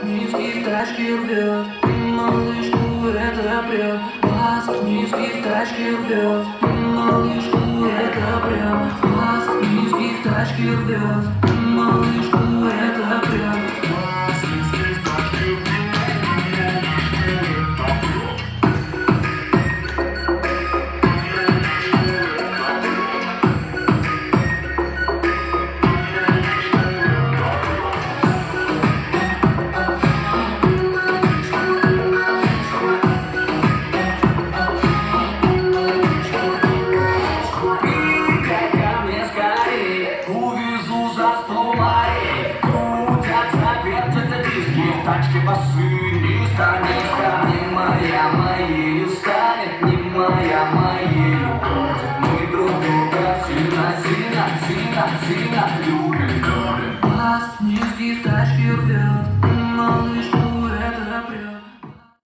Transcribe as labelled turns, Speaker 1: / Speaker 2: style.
Speaker 1: низкий в тачке рвет, малышку это прет. Бас низкий в тачке рвет, малышку это прет. Бас низкий в тачке рвет, малышку это прет. Бас низкий в тачке рвет.
Speaker 2: Тачки басы, низко, низко, не моя, моей станет, не моя, моей будет. Мы друг друга сильно, сильно, сильно, сильно любим.
Speaker 1: Бас низкий в тачке рвет.